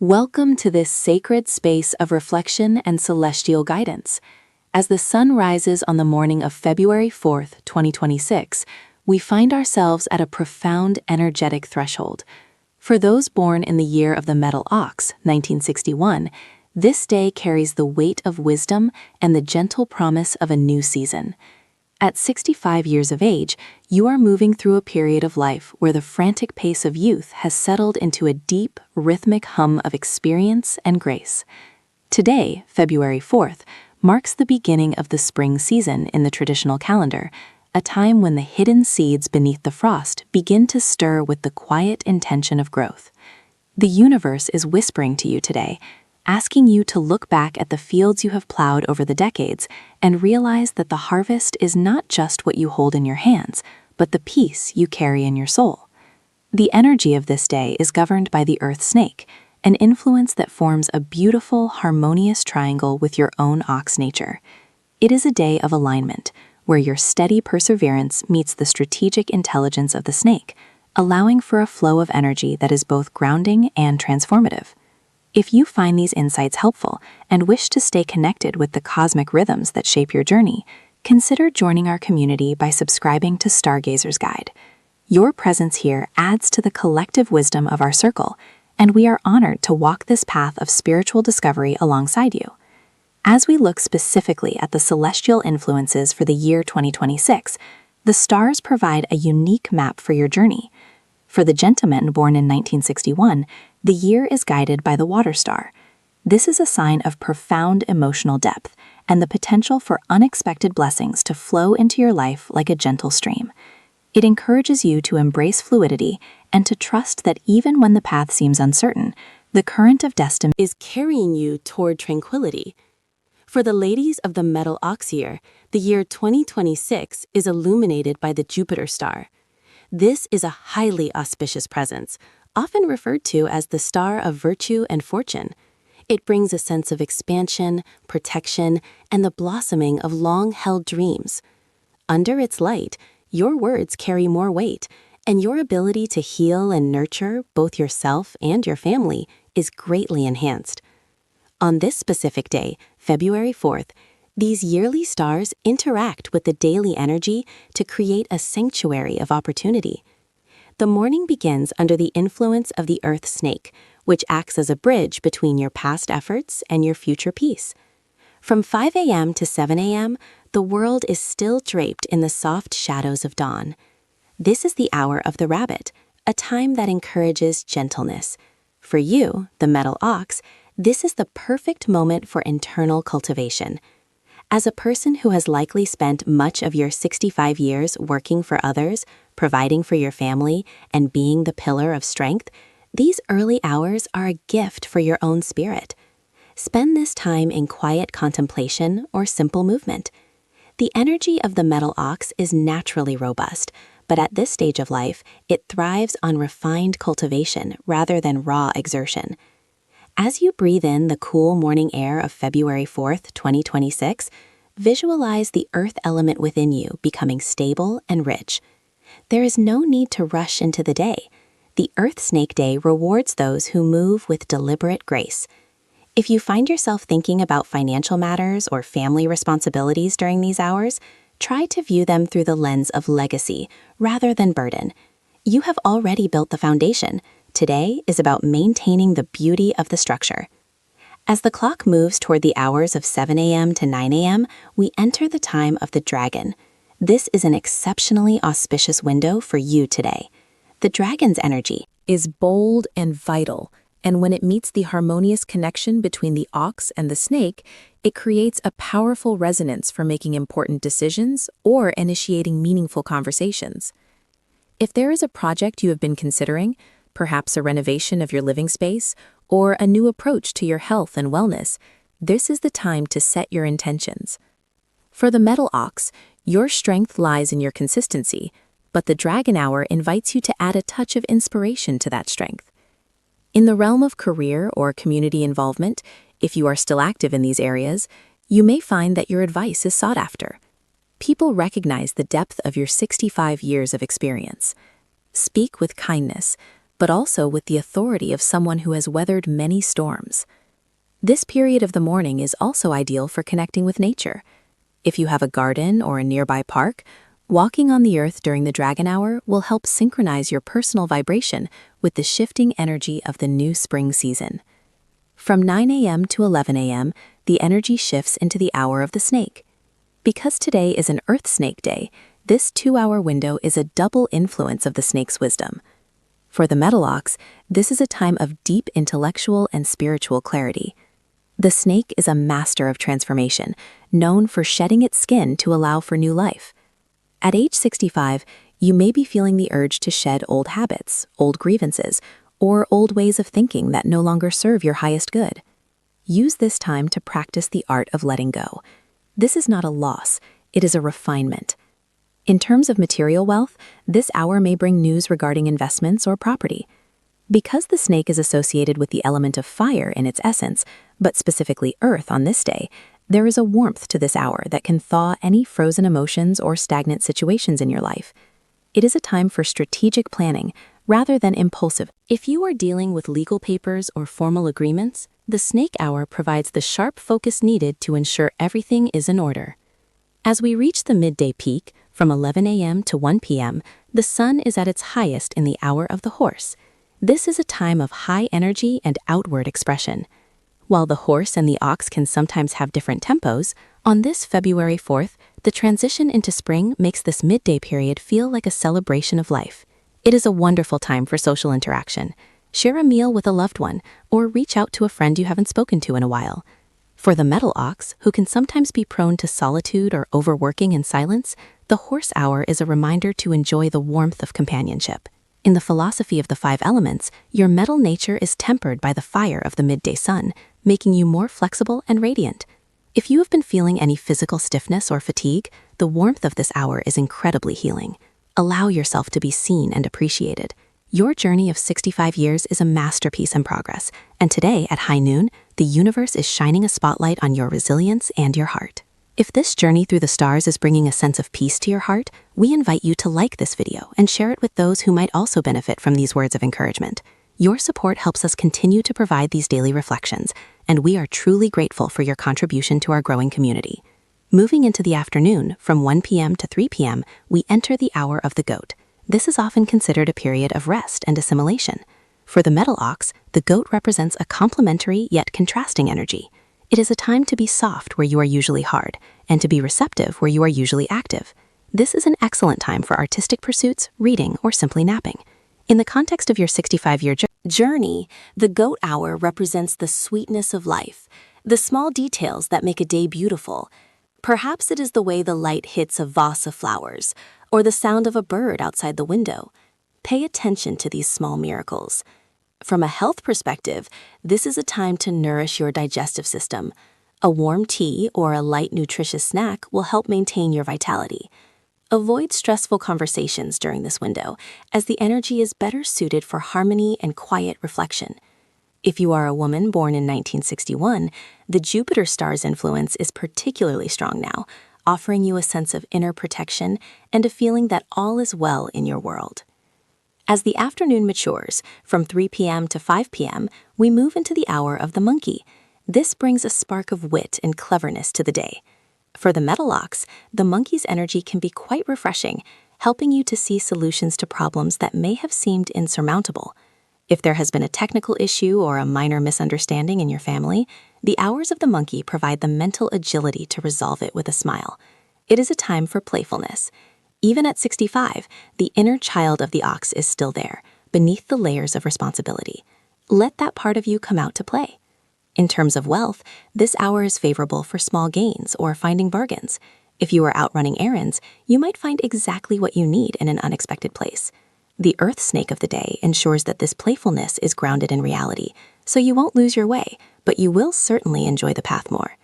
Welcome to this sacred space of reflection and celestial guidance. As the sun rises on the morning of February 4th, 2026, we find ourselves at a profound energetic threshold. For those born in the year of the metal ox, 1961, this day carries the weight of wisdom and the gentle promise of a new season. At 65 years of age, you are moving through a period of life where the frantic pace of youth has settled into a deep, rhythmic hum of experience and grace. Today, February 4th, marks the beginning of the spring season in the traditional calendar, a time when the hidden seeds beneath the frost begin to stir with the quiet intention of growth. The universe is whispering to you today, asking you to look back at the fields you have plowed over the decades and realize that the harvest is not just what you hold in your hands, but the peace you carry in your soul. The energy of this day is governed by the earth snake, an influence that forms a beautiful, harmonious triangle with your own ox nature. It is a day of alignment, where your steady perseverance meets the strategic intelligence of the snake, allowing for a flow of energy that is both grounding and transformative. If you find these insights helpful and wish to stay connected with the cosmic rhythms that shape your journey, consider joining our community by subscribing to Stargazer's Guide. Your presence here adds to the collective wisdom of our circle, and we are honored to walk this path of spiritual discovery alongside you. As we look specifically at the celestial influences for the year 2026, the stars provide a unique map for your journey. For the gentleman born in 1961, the year is guided by the water star. This is a sign of profound emotional depth and the potential for unexpected blessings to flow into your life like a gentle stream. It encourages you to embrace fluidity and to trust that even when the path seems uncertain, the current of destiny is carrying you toward tranquility. For the ladies of the metal ox year, the year 2026 is illuminated by the Jupiter star. This is a highly auspicious presence, often referred to as the star of virtue and fortune. It brings a sense of expansion, protection, and the blossoming of long-held dreams. Under its light, your words carry more weight, and your ability to heal and nurture both yourself and your family is greatly enhanced. On this specific day, February 4th, these yearly stars interact with the daily energy to create a sanctuary of opportunity. The morning begins under the influence of the earth snake, which acts as a bridge between your past efforts and your future peace. From 5 a.m. to 7 a.m., the world is still draped in the soft shadows of dawn. This is the hour of the rabbit, a time that encourages gentleness. For you, the metal ox, this is the perfect moment for internal cultivation. As a person who has likely spent much of your 65 years working for others, providing for your family, and being the pillar of strength, these early hours are a gift for your own spirit. Spend this time in quiet contemplation or simple movement. The energy of the metal ox is naturally robust, but at this stage of life, it thrives on refined cultivation rather than raw exertion. As you breathe in the cool morning air of February 4th, 2026, visualize the earth element within you becoming stable and rich. There is no need to rush into the day. The Earth Snake Day rewards those who move with deliberate grace. If you find yourself thinking about financial matters or family responsibilities during these hours, try to view them through the lens of legacy rather than burden. You have already built the foundation. Today is about maintaining the beauty of the structure. As the clock moves toward the hours of 7 a.m. to 9 a.m., we enter the time of the dragon. This is an exceptionally auspicious window for you today. The dragon's energy is bold and vital, and when it meets the harmonious connection between the ox and the snake, it creates a powerful resonance for making important decisions or initiating meaningful conversations. If there is a project you have been considering, perhaps a renovation of your living space, or a new approach to your health and wellness, this is the time to set your intentions. For the metal ox, your strength lies in your consistency, but the dragon hour invites you to add a touch of inspiration to that strength. In the realm of career or community involvement, if you are still active in these areas, you may find that your advice is sought after. People recognize the depth of your 65 years of experience. Speak with kindness, but also with the authority of someone who has weathered many storms. This period of the morning is also ideal for connecting with nature. If you have a garden or a nearby park, walking on the earth during the dragon hour will help synchronize your personal vibration with the shifting energy of the new spring season. From 9 a.m. to 11 a.m., the energy shifts into the hour of the snake. Because today is an Earth Snake Day, this 2-hour window is a double influence of the snake's wisdom. For the metal ox, this is a time of deep intellectual and spiritual clarity. The snake is a master of transformation, known for shedding its skin to allow for new life. At age 65, you may be feeling the urge to shed old habits, old grievances, or old ways of thinking that no longer serve your highest good. Use this time to practice the art of letting go. This is not a loss, it is a refinement. In terms of material wealth, this hour may bring news regarding investments or property. Because the snake is associated with the element of fire in its essence, but specifically earth on this day, there is a warmth to this hour that can thaw any frozen emotions or stagnant situations in your life. It is a time for strategic planning rather than impulsive. If you are dealing with legal papers or formal agreements, the snake hour provides the sharp focus needed to ensure everything is in order. As we reach the midday peak, from 11 a.m. to 1 p.m., the sun is at its highest in the hour of the horse. This is a time of high energy and outward expression. While the horse and the ox can sometimes have different tempos, on this February 4th, the transition into spring makes this midday period feel like a celebration of life. It is a wonderful time for social interaction. Share a meal with a loved one, or reach out to a friend you haven't spoken to in a while. For the metal ox, who can sometimes be prone to solitude or overworking in silence, the horse hour is a reminder to enjoy the warmth of companionship. In the philosophy of the 5 elements, your metal nature is tempered by the fire of the midday sun, making you more flexible and radiant. If you have been feeling any physical stiffness or fatigue, the warmth of this hour is incredibly healing. Allow yourself to be seen and appreciated. Your journey of 65 years is a masterpiece in progress, and today at high noon, the universe is shining a spotlight on your resilience and your heart. If this journey through the stars is bringing a sense of peace to your heart, we invite you to like this video and share it with those who might also benefit from these words of encouragement. Your support helps us continue to provide these daily reflections, and we are truly grateful for your contribution to our growing community. Moving into the afternoon, from 1 p.m. to 3 p.m., we enter the hour of the goat. This is often considered a period of rest and assimilation. For the metal ox, the goat represents a complementary yet contrasting energy. It is a time to be soft where you are usually hard, and to be receptive where you are usually active. This is an excellent time for artistic pursuits, reading, or simply napping. In the context of your 65-year journey, the goat hour represents the sweetness of life, the small details that make a day beautiful. Perhaps it is the way the light hits a vase of flowers, or the sound of a bird outside the window. Pay attention to these small miracles. From a health perspective, this is a time to nourish your digestive system. A warm tea or a light, nutritious snack will help maintain your vitality. Avoid stressful conversations during this window, as the energy is better suited for harmony and quiet reflection. If you are a woman born in 1961, the Jupiter star's influence is particularly strong now, offering you a sense of inner protection and a feeling that all is well in your world. As the afternoon matures, from 3 p.m. to 5 p.m., we move into the hour of the monkey. This brings a spark of wit and cleverness to the day. For the metal ox, the monkey's energy can be quite refreshing, helping you to see solutions to problems that may have seemed insurmountable. If there has been a technical issue or a minor misunderstanding in your family, the hours of the monkey provide the mental agility to resolve it with a smile. It is a time for playfulness. Even at 65, the inner child of the ox is still there, beneath the layers of responsibility. Let that part of you come out to play. In terms of wealth, this hour is favorable for small gains or finding bargains. If you are out running errands, you might find exactly what you need in an unexpected place. The earth snake of the day ensures that this playfulness is grounded in reality, so you won't lose your way, but you will certainly enjoy the path more.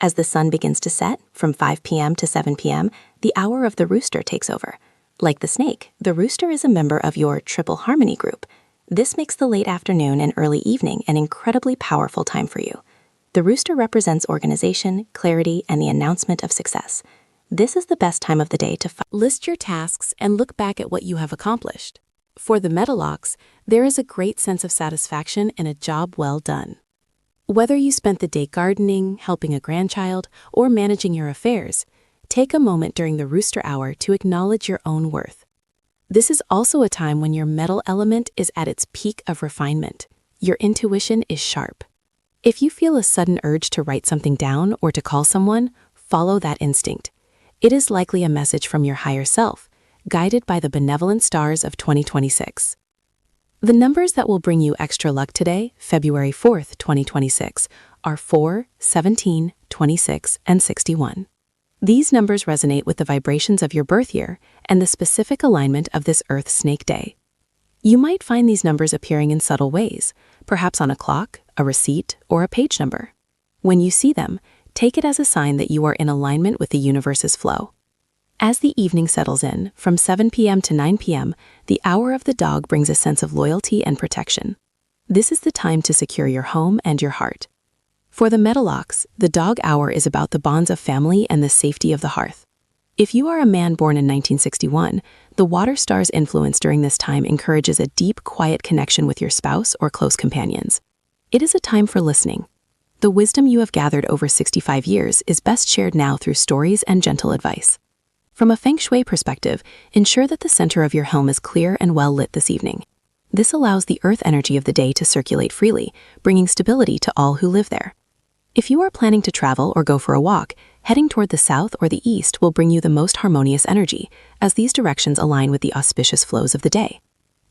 As the sun begins to set, from 5 p.m. to 7 p.m., the hour of the rooster takes over. Like the snake, the rooster is a member of your triple harmony group. This makes the late afternoon and early evening an incredibly powerful time for you. The rooster represents organization, clarity, and the announcement of success. This is the best time of the day to list your tasks and look back at what you have accomplished. For the metal ox, there is a great sense of satisfaction in a job well done. Whether you spent the day gardening, helping a grandchild, or managing your affairs, take a moment during the rooster hour to acknowledge your own worth. This is also a time when your metal element is at its peak of refinement. Your intuition is sharp. If you feel a sudden urge to write something down or to call someone, follow that instinct. It is likely a message from your higher self, guided by the benevolent stars of 2026. The numbers that will bring you extra luck today, February 4th, 2026, are 4, 17, 26, and 61. These numbers resonate with the vibrations of your birth year and the specific alignment of this Earth Snake Day. You might find these numbers appearing in subtle ways, perhaps on a clock, a receipt, or a page number. When you see them, take it as a sign that you are in alignment with the universe's flow. As the evening settles in, from 7 p.m. to 9 p.m., the hour of the dog brings a sense of loyalty and protection. This is the time to secure your home and your heart. For the metal ox, the dog hour is about the bonds of family and the safety of the hearth. If you are a man born in 1961, the water star's influence during this time encourages a deep, quiet connection with your spouse or close companions. It is a time for listening. The wisdom you have gathered over 65 years is best shared now through stories and gentle advice. From a feng shui perspective, ensure that the center of your home is clear and well lit this evening. This allows the earth energy of the day to circulate freely, bringing stability to all who live there. If you are planning to travel or go for a walk, heading toward the south or the east will bring you the most harmonious energy, as these directions align with the auspicious flows of the day.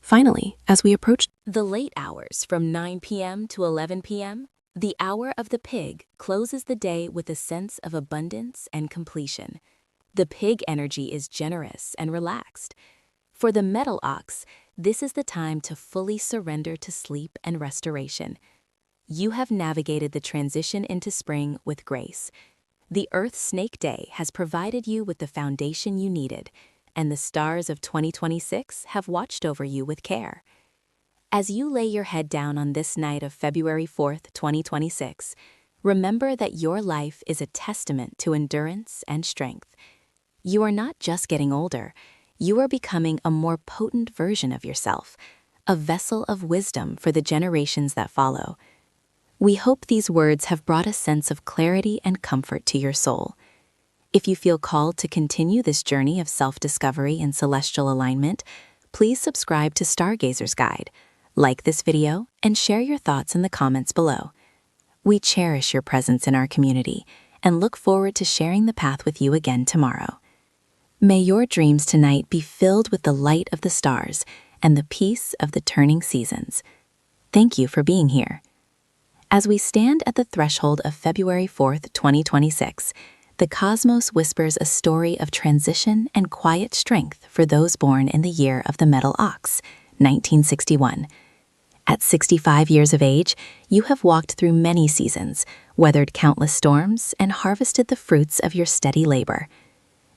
Finally, as we approach the late hours from 9 p.m. to 11 p.m., the hour of the pig closes the day with a sense of abundance and completion. The pig energy is generous and relaxed. For the metal ox, this is the time to fully surrender to sleep and restoration. You have navigated the transition into spring with grace. The Earth Snake Day has provided you with the foundation you needed, and the stars of 2026 have watched over you with care. As you lay your head down on this night of February 4th, 2026, remember that your life is a testament to endurance and strength. You are not just getting older, you are becoming a more potent version of yourself, a vessel of wisdom for the generations that follow. We hope these words have brought a sense of clarity and comfort to your soul. If you feel called to continue this journey of self-discovery and celestial alignment, please subscribe to Stargazer's Guide, like this video, and share your thoughts in the comments below. We cherish your presence in our community and look forward to sharing the path with you again tomorrow. May your dreams tonight be filled with the light of the stars and the peace of the turning seasons. Thank you for being here. As we stand at the threshold of February 4th, 2026, the cosmos whispers a story of transition and quiet strength for those born in the year of the metal ox, 1961. At 65 years of age, you have walked through many seasons, weathered countless storms, and harvested the fruits of your steady labor.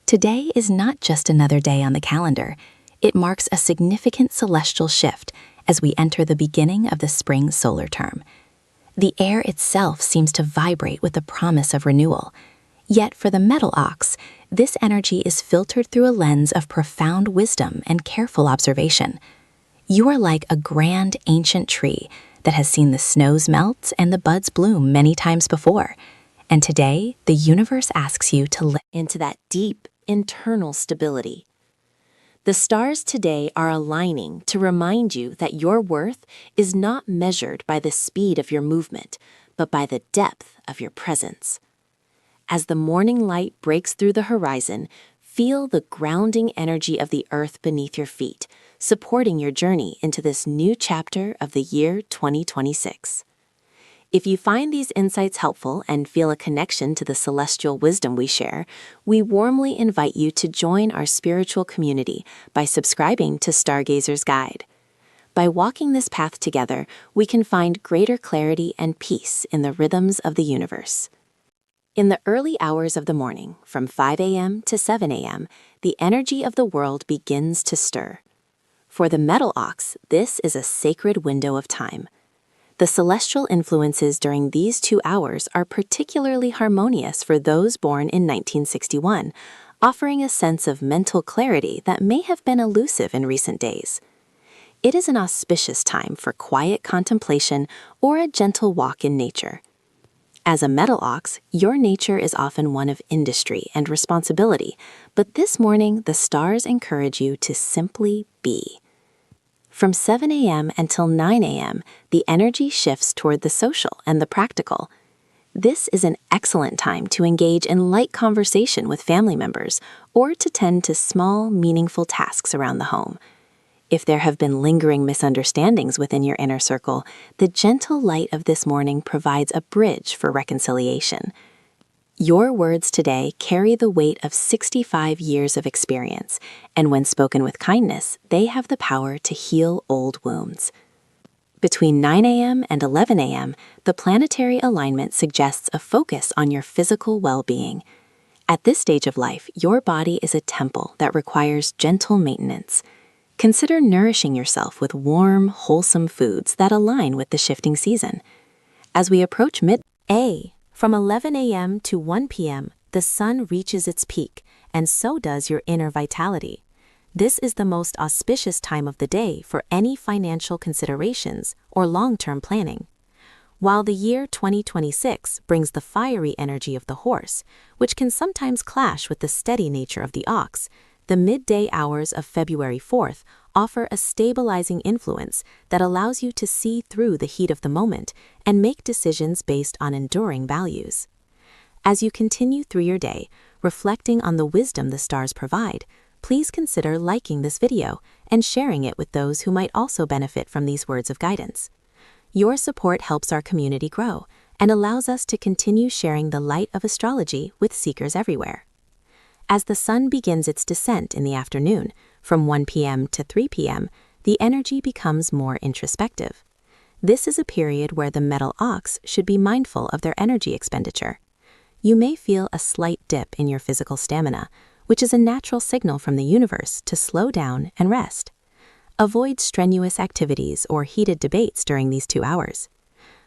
Today is not just another day on the calendar. It marks a significant celestial shift as we enter the beginning of the spring solar term. The air itself seems to vibrate with the promise of renewal. Yet for the metal ox, this energy is filtered through a lens of profound wisdom and careful observation. You are like a grand ancient tree that has seen the snows melt and the buds bloom many times before. And today, the universe asks you to live into that deep, internal stability. The stars today are aligning to remind you that your worth is not measured by the speed of your movement, but by the depth of your presence. As the morning light breaks through the horizon, feel the grounding energy of the earth beneath your feet, supporting your journey into this new chapter of the year 2026. If you find these insights helpful and feel a connection to the celestial wisdom we share, we warmly invite you to join our spiritual community by subscribing to Stargazer's Guide. By walking this path together, we can find greater clarity and peace in the rhythms of the universe. In the early hours of the morning, from 5 a.m. to 7 a.m., the energy of the world begins to stir. For the metal ox, this is a sacred window of time. The celestial influences during these 2 hours are particularly harmonious for those born in 1961, offering a sense of mental clarity that may have been elusive in recent days. It is an auspicious time for quiet contemplation or a gentle walk in nature. As a metal ox, your nature is often one of industry and responsibility, but this morning the stars encourage you to simply be. From 7 a.m. until 9 a.m., the energy shifts toward the social and the practical. This is an excellent time to engage in light conversation with family members or to tend to small, meaningful tasks around the home. If there have been lingering misunderstandings within your inner circle, the gentle light of this morning provides a bridge for reconciliation. Your words today carry the weight of 65 years of experience, and when spoken with kindness, they have the power to heal old wounds. Between 9 a.m. and 11 a.m., the planetary alignment suggests a focus on your physical well-being. At this stage of life, your body is a temple that requires gentle maintenance. Consider nourishing yourself with warm, wholesome foods that align with the shifting season. As we approach mid-A, from 11 a.m. to 1 p.m., the sun reaches its peak, and so does your inner vitality. This is the most auspicious time of the day for any financial considerations or long-term planning. While the year 2026 brings the fiery energy of the horse, which can sometimes clash with the steady nature of the ox, the midday hours of February 4th offer a stabilizing influence that allows you to see through the heat of the moment and make decisions based on enduring values. As you continue through your day, reflecting on the wisdom the stars provide, please consider liking this video and sharing it with those who might also benefit from these words of guidance. Your support helps our community grow and allows us to continue sharing the light of astrology with seekers everywhere. As the sun begins its descent in the afternoon, from 1 p.m. to 3 p.m., the energy becomes more introspective. This is a period where the metal ox should be mindful of their energy expenditure. You may feel a slight dip in your physical stamina, which is a natural signal from the universe to slow down and rest. Avoid strenuous activities or heated debates during these 2 hours.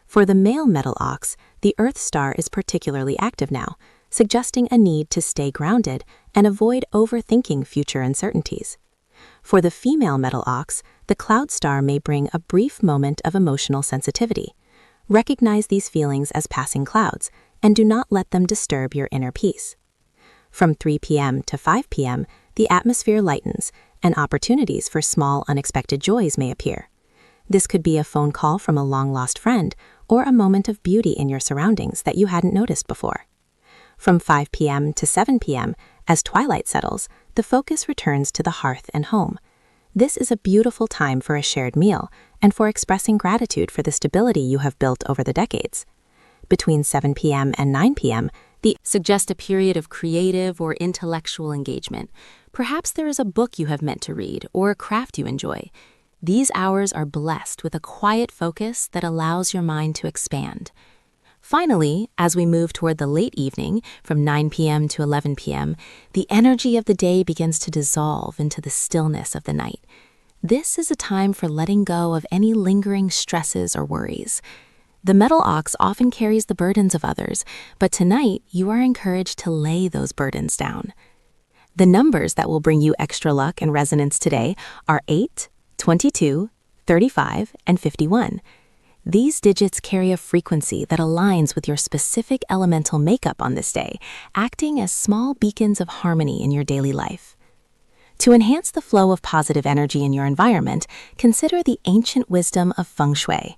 For the male metal ox, the Earth star is particularly active now, suggesting a need to stay grounded and avoid overthinking future uncertainties. For the female metal ox, the cloud star may bring a brief moment of emotional sensitivity. Recognize these feelings as passing clouds and do not let them disturb your inner peace. From 3 p.m. to 5 p.m., the atmosphere lightens and opportunities for small unexpected joys may appear. This could be a phone call from a long-lost friend or a moment of beauty in your surroundings that you hadn't noticed before. From 5 p.m. to 7 p.m., as twilight settles, the focus returns to the hearth and home. This is a beautiful time for a shared meal and for expressing gratitude for the stability you have built over the decades. Between 7 p.m. and 9 p.m., they suggest a period of creative or intellectual engagement. Perhaps there is a book you have meant to read or a craft you enjoy. These hours are blessed with a quiet focus that allows your mind to expand. Finally, as we move toward the late evening, from 9 p.m. to 11 p.m., the energy of the day begins to dissolve into the stillness of the night. This is a time for letting go of any lingering stresses or worries. The metal ox often carries the burdens of others, but tonight you are encouraged to lay those burdens down. The numbers that will bring you extra luck and resonance today are 8, 22, 35, and 51. These digits carry a frequency that aligns with your specific elemental makeup on this day, acting as small beacons of harmony in your daily life. To enhance the flow of positive energy in your environment, consider the ancient wisdom of feng shui.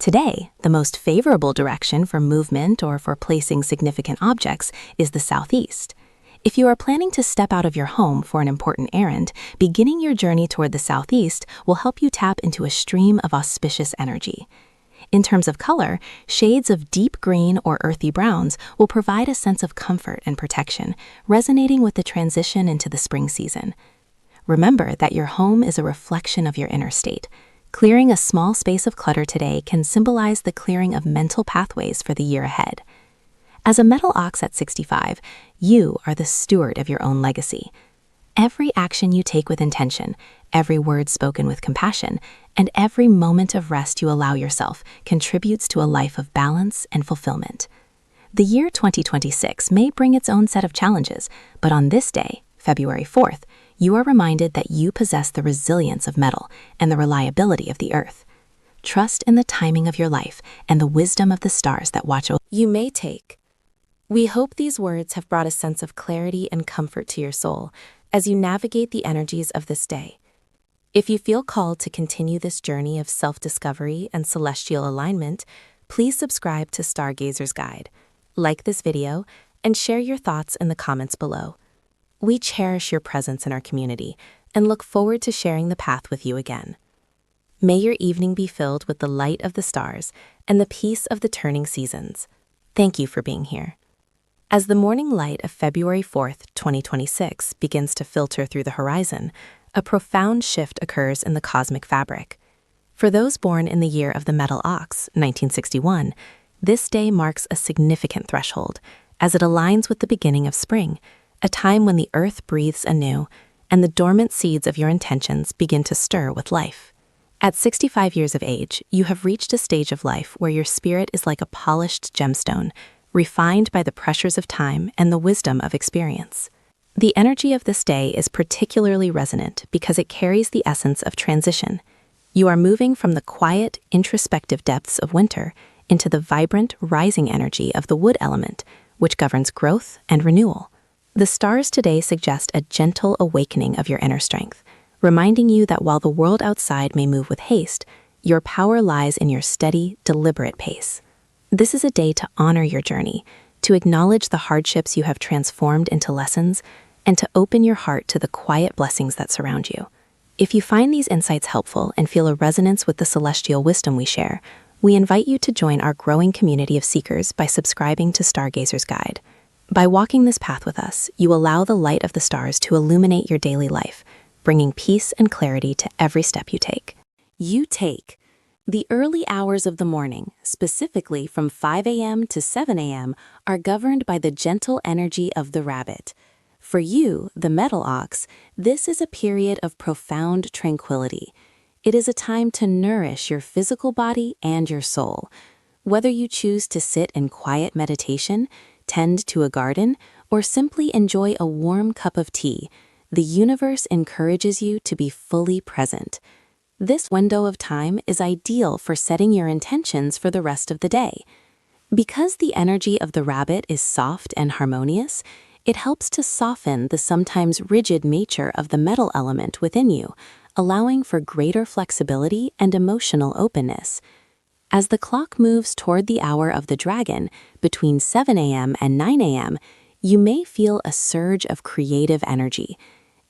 Today, the most favorable direction for movement or for placing significant objects is the southeast. If you are planning to step out of your home for an important errand, beginning your journey toward the southeast will help you tap into a stream of auspicious energy. In terms of color, shades of deep green or earthy browns will provide a sense of comfort and protection, resonating with the transition into the spring season. Remember that your home is a reflection of your inner state. Clearing a small space of clutter today can symbolize the clearing of mental pathways for the year ahead. As a metal ox at 65, you are the steward of your own legacy. Every action you take with intention, every word spoken with compassion, and every moment of rest you allow yourself contributes to a life of balance and fulfillment. The year 2026 may bring its own set of challenges, but on this day, February 4th, you are reminded that you possess the resilience of metal and the reliability of the earth. Trust in the timing of your life and the wisdom of the stars that watch over you. May take. We hope these words have brought a sense of clarity and comfort to your soul as you navigate the energies of this day. If you feel called to continue this journey of self-discovery and celestial alignment, please subscribe to Stargazer's Guide, like this video, and share your thoughts in the comments below. We cherish your presence in our community and look forward to sharing the path with you again. May your evening be filled with the light of the stars and the peace of the turning seasons. Thank you for being here. As the morning light of February 4th, 2026 begins to filter through the horizon, a profound shift occurs in the cosmic fabric. For those born in the year of the metal ox, 1961, this day marks a significant threshold as it aligns with the beginning of spring, a time when the earth breathes anew and the dormant seeds of your intentions begin to stir with life. At 65 years of age, you have reached a stage of life where your spirit is like a polished gemstone, refined by the pressures of time and the wisdom of experience. The energy of this day is particularly resonant because it carries the essence of transition. You are moving from the quiet, introspective depths of winter into the vibrant, rising energy of the wood element, which governs growth and renewal. The stars today suggest a gentle awakening of your inner strength, reminding you that while the world outside may move with haste, your power lies in your steady, deliberate pace. This is a day to honor your journey, to acknowledge the hardships you have transformed into lessons, and to open your heart to the quiet blessings that surround you. If you find these insights helpful and feel a resonance with the celestial wisdom we share, we invite you to join our growing community of seekers by subscribing to Stargazer's Guide. By walking this path with us, you allow the light of the stars to illuminate your daily life, bringing peace and clarity to every step you take. You take. The early hours of the morning, specifically from 5 a.m. to 7 a.m., are governed by the gentle energy of the rabbit. For you, the metal ox, this is a period of profound tranquility. It is a time to nourish your physical body and your soul. Whether you choose to sit in quiet meditation, tend to a garden, or simply enjoy a warm cup of tea, the universe encourages you to be fully present. This window of time is ideal for setting your intentions for the rest of the day. Because the energy of the rabbit is soft and harmonious, it helps to soften the sometimes rigid nature of the metal element within you, allowing for greater flexibility and emotional openness. As the clock moves toward the hour of the dragon, between 7 a.m. and 9 a.m., you may feel a surge of creative energy.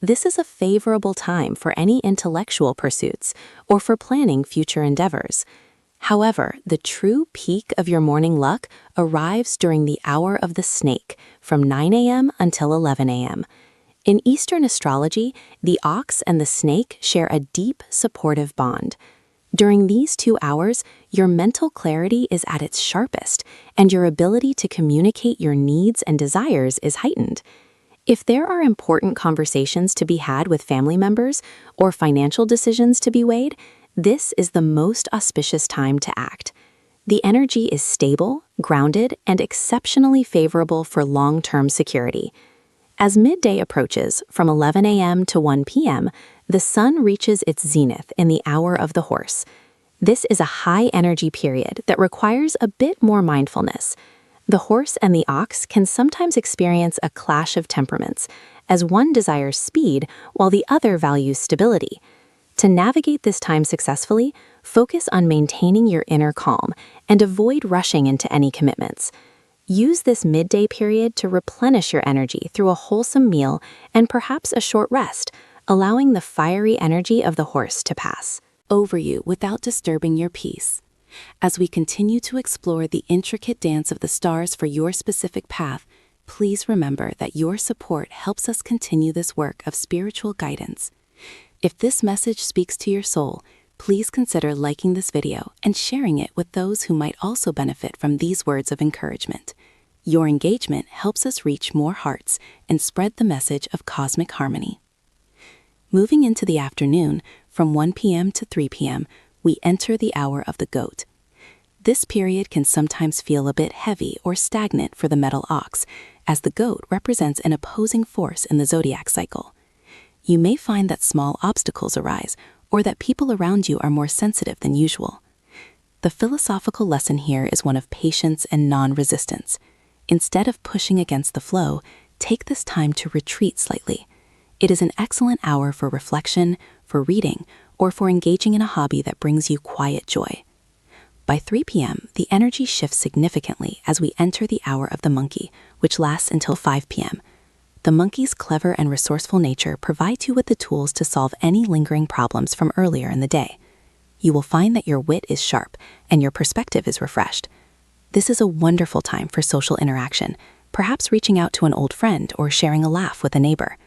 This is a favorable time for any intellectual pursuits or for planning future endeavors. However, the true peak of your morning luck arrives during the hour of the snake, from 9 a.m. until 11 a.m. In Eastern astrology, the ox and the snake share a deep, supportive bond. During these 2 hours, your mental clarity is at its sharpest, and your ability to communicate your needs and desires is heightened. If there are important conversations to be had with family members or financial decisions to be weighed, this is the most auspicious time to act. The energy is stable, grounded, and exceptionally favorable for long-term security. As midday approaches, from 11 a.m. to 1 p.m., the sun reaches its zenith in the hour of the horse. This is a high-energy period that requires a bit more mindfulness. The horse and the ox can sometimes experience a clash of temperaments, as one desires speed while the other values stability. To navigate this time successfully, focus on maintaining your inner calm and avoid rushing into any commitments. Use this midday period to replenish your energy through a wholesome meal and perhaps a short rest, allowing the fiery energy of the horse to pass over you without disturbing your peace. As we continue to explore the intricate dance of the stars for your specific path, please remember that your support helps us continue this work of spiritual guidance. If this message speaks to your soul, please consider liking this video and sharing it with those who might also benefit from these words of encouragement. Your engagement helps us reach more hearts and spread the message of cosmic harmony. Moving into the afternoon, from 1 p.m. to 3 p.m., we enter the hour of the goat. This period can sometimes feel a bit heavy or stagnant for the metal ox, as the goat represents an opposing force in the zodiac cycle. You may find that small obstacles arise or that people around you are more sensitive than usual. The philosophical lesson here is one of patience and non-resistance. Instead of pushing against the flow, take this time to retreat slightly. It is an excellent hour for reflection, for reading, or for engaging in a hobby that brings you quiet joy. By 3 p.m., the energy shifts significantly as we enter the hour of the monkey, which lasts until 5 p.m. The monkey's clever and resourceful nature provides you with the tools to solve any lingering problems from earlier in the day. You will find that your wit is sharp and your perspective is refreshed. This is a wonderful time for social interaction, perhaps reaching out to an old friend or sharing a laugh with a neighbor.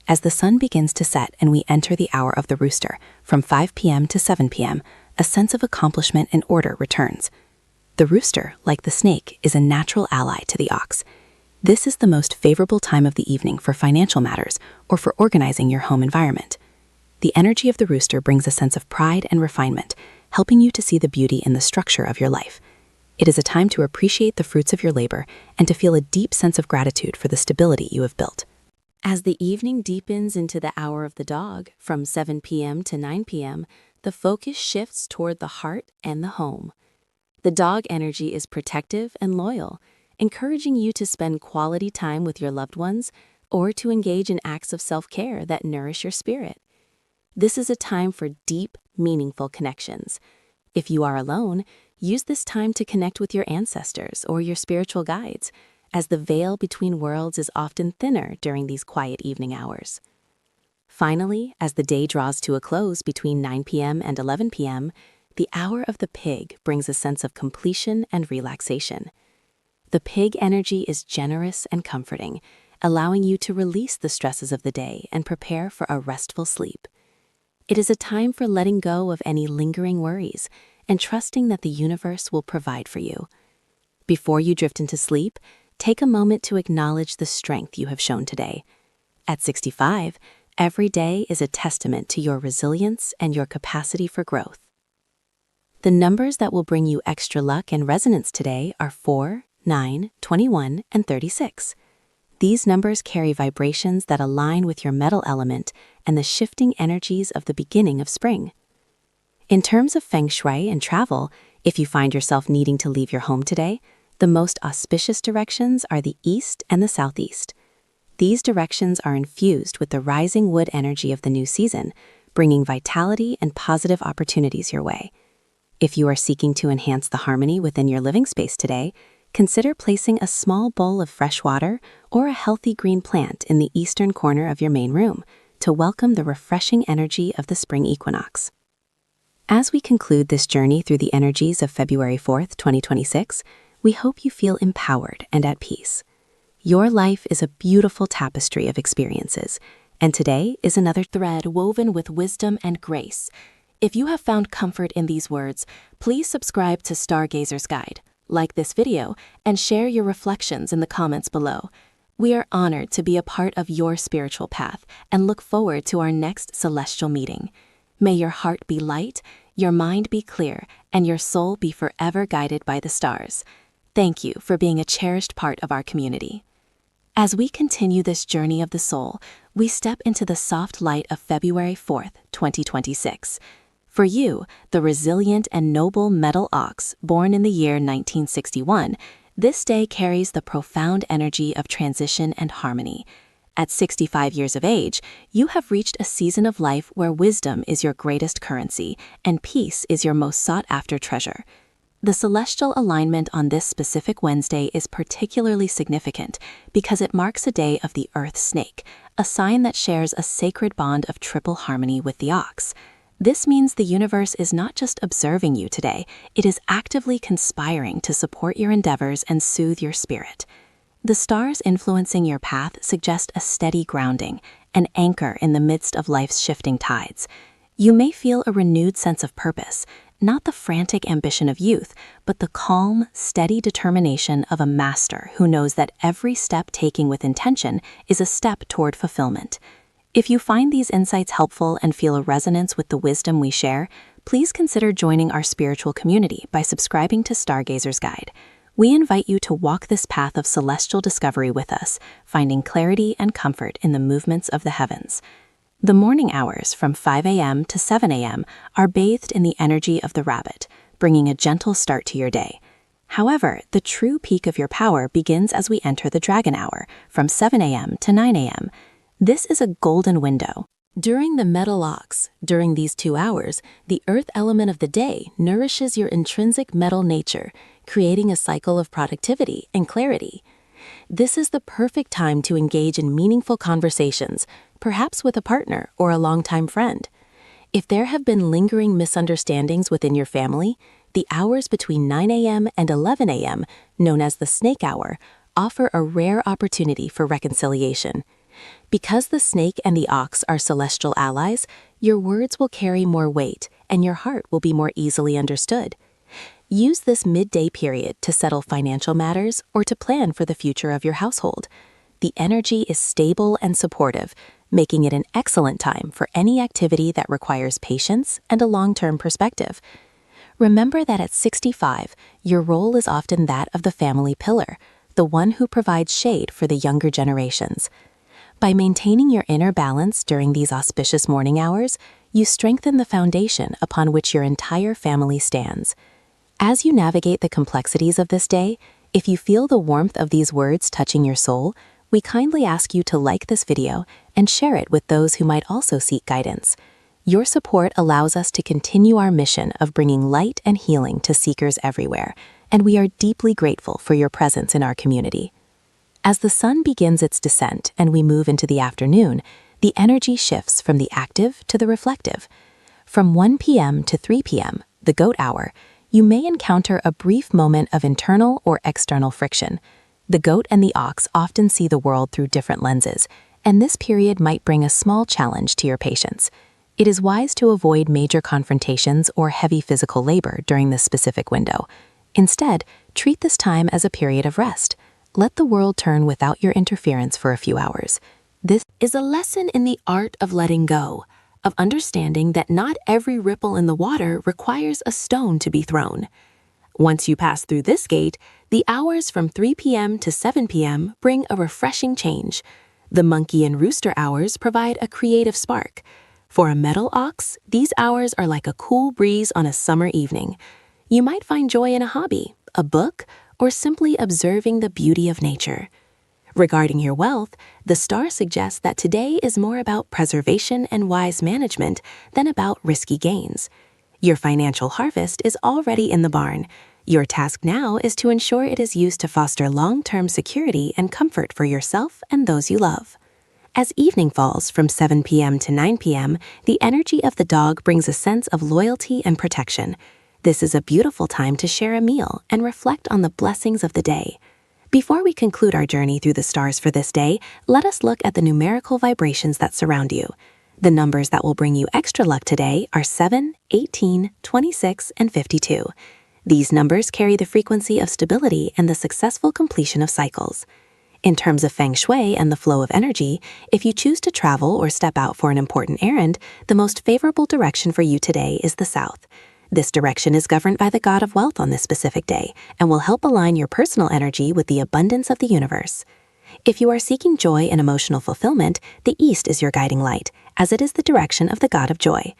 As the sun begins to set and we enter the hour of the rooster, from 5 p.m. to 7 p.m., a sense of accomplishment and order returns. The rooster, like the snake, is a natural ally to the ox. This is the most favorable time of the evening for financial matters or for organizing your home environment. The energy of the rooster brings a sense of pride and refinement, helping you to see the beauty in the structure of your life. It is a time to appreciate the fruits of your labor and to feel a deep sense of gratitude for the stability you have built. As the evening deepens into the hour of the dog, from 7 p.m. to 9 p.m., the focus shifts toward the heart and the home. The dog energy is protective and loyal, encouraging you to spend quality time with your loved ones or to engage in acts of self-care that nourish your spirit. This is a time for deep, meaningful connections. If you are alone, use this time to connect with your ancestors or your spiritual guides, as the veil between worlds is often thinner during these quiet evening hours. Finally, as the day draws to a close between 9 p.m. and 11 p.m., the hour of the pig brings a sense of completion and relaxation. The pig energy is generous and comforting, allowing you to release the stresses of the day and prepare for a restful sleep. It is a time for letting go of any lingering worries and trusting that the universe will provide for you. Before you drift into sleep, take a moment to acknowledge the strength you have shown today. At 65, every day is a testament to your resilience and your capacity for growth. The numbers that will bring you extra luck and resonance today are 4, 9, 21, and 36. These numbers carry vibrations that align with your metal element and the shifting energies of the beginning of spring. In terms of feng shui and travel, if you find yourself needing to leave your home today, the most auspicious directions are the east and the southeast. These directions are infused with the rising wood energy of the new season, bringing vitality and positive opportunities your way. If you are seeking to enhance the harmony within your living space today, consider placing a small bowl of fresh water or a healthy green plant in the eastern corner of your main room to welcome the refreshing energy of the spring equinox. As we conclude this journey through the energies of February 4th, 2026, we hope you feel empowered and at peace. Your life is a beautiful tapestry of experiences, and today is another thread woven with wisdom and grace. If you have found comfort in these words, please subscribe to Stargazer's Guide, like this video, and share your reflections in the comments below. We are honored to be a part of your spiritual path and look forward to our next celestial meeting. May your heart be light, your mind be clear, and your soul be forever guided by the stars. Thank you for being a cherished part of our community. As we continue this journey of the soul, we step into the soft light of February 4th, 2026. For you, the resilient and noble metal ox born in the year 1961, this day carries the profound energy of transition and harmony. At 65 years of age, you have reached a season of life where wisdom is your greatest currency and peace is your most sought-after treasure. The celestial alignment on this specific Wednesday is particularly significant because it marks a day of the Earth Snake, a sign that shares a sacred bond of triple harmony with the ox. This means the universe is not just observing you today, it is actively conspiring to support your endeavors and soothe your spirit. The stars influencing your path suggest a steady grounding, an anchor in the midst of life's shifting tides. You may feel a renewed sense of purpose, not the frantic ambition of youth, but the calm, steady determination of a master who knows that every step taken with intention is a step toward fulfillment. If you find these insights helpful and feel a resonance with the wisdom we share, please consider joining our spiritual community by subscribing to Stargazer's Guide. We invite you to walk this path of celestial discovery with us, finding clarity and comfort in the movements of the heavens. The morning hours from 5 a.m. to 7 a.m. are bathed in the energy of the rabbit, bringing a gentle start to your day. However, the true peak of your power begins as we enter the dragon hour, from 7 a.m. to 9 a.m. This is a golden window. During the metal ox, during these 2 hours, the earth element of the day nourishes your intrinsic metal nature, creating a cycle of productivity and clarity. This is the perfect time to engage in meaningful conversations, perhaps with a partner or a longtime friend. If there have been lingering misunderstandings within your family, the hours between 9 a.m. and 11 a.m., known as the snake hour, offer a rare opportunity for reconciliation. Because the snake and the ox are celestial allies, your words will carry more weight and your heart will be more easily understood. Use this midday period to settle financial matters or to plan for the future of your household. The energy is stable and supportive, making it an excellent time for any activity that requires patience and a long-term perspective. Remember that at 65, your role is often that of the family pillar, the one who provides shade for the younger generations. By maintaining your inner balance during these auspicious morning hours, you strengthen the foundation upon which your entire family stands. As you navigate the complexities of this day, if you feel the warmth of these words touching your soul, we kindly ask you to like this video and share it with those who might also seek guidance. Your support allows us to continue our mission of bringing light and healing to seekers everywhere, and we are deeply grateful for your presence in our community. As the sun begins its descent and we move into the afternoon, the energy shifts from the active to the reflective. From 1 p.m. to 3 p.m., the goat hour, you may encounter a brief moment of internal or external friction. The goat and the ox often see the world through different lenses, and this period might bring a small challenge to your patience. It is wise to avoid major confrontations or heavy physical labor during this specific window. Instead, treat this time as a period of rest. Let the world turn without your interference for a few hours. This is a lesson in the art of letting go, of understanding that not every ripple in the water requires a stone to be thrown. Once you pass through this gate, the hours from 3 p.m. to 7 p.m. bring a refreshing change. The monkey and rooster hours provide a creative spark. For a metal ox, these hours are like a cool breeze on a summer evening. You might find joy in a hobby, a book, or simply observing the beauty of nature. Regarding your wealth, the star suggests that today is more about preservation and wise management than about risky gains. Your financial harvest is already in the barn. Your task now is to ensure it is used to foster long-term security and comfort for yourself and those you love. As evening falls from 7 p.m. to 9 p.m., the energy of the dog brings a sense of loyalty and protection. This is a beautiful time to share a meal and reflect on the blessings of the day. Before we conclude our journey through the stars for this day, let us look at the numerical vibrations that surround you. The numbers that will bring you extra luck today are 7, 18, 26, and 52. These numbers carry the frequency of stability and the successful completion of cycles. In terms of feng shui and the flow of energy, if you choose to travel or step out for an important errand, the most favorable direction for you today is the south. This direction is governed by the god of wealth on this specific day and will help align your personal energy with the abundance of the universe. If you are seeking joy and emotional fulfillment, the east is your guiding light, as it is the direction of the god of joy.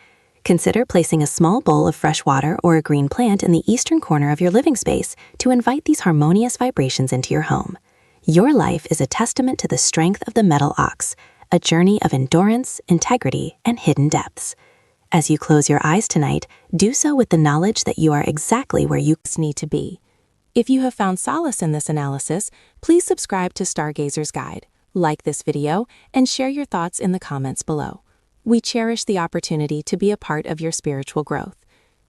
Consider placing a small bowl of fresh water or a green plant in the eastern corner of your living space to invite these harmonious vibrations into your home. Your life is a testament to the strength of the metal ox, a journey of endurance, integrity, and hidden depths. As you close your eyes tonight, do so with the knowledge that you are exactly where you need to be. If you have found solace in this analysis, please subscribe to Stargazer's Guide, like this video, and share your thoughts in the comments below. We cherish the opportunity to be a part of your spiritual growth.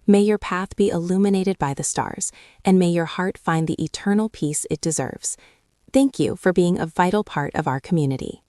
May your path be illuminated by the stars, and may your heart find the eternal peace it deserves. Thank you for being a vital part of our community.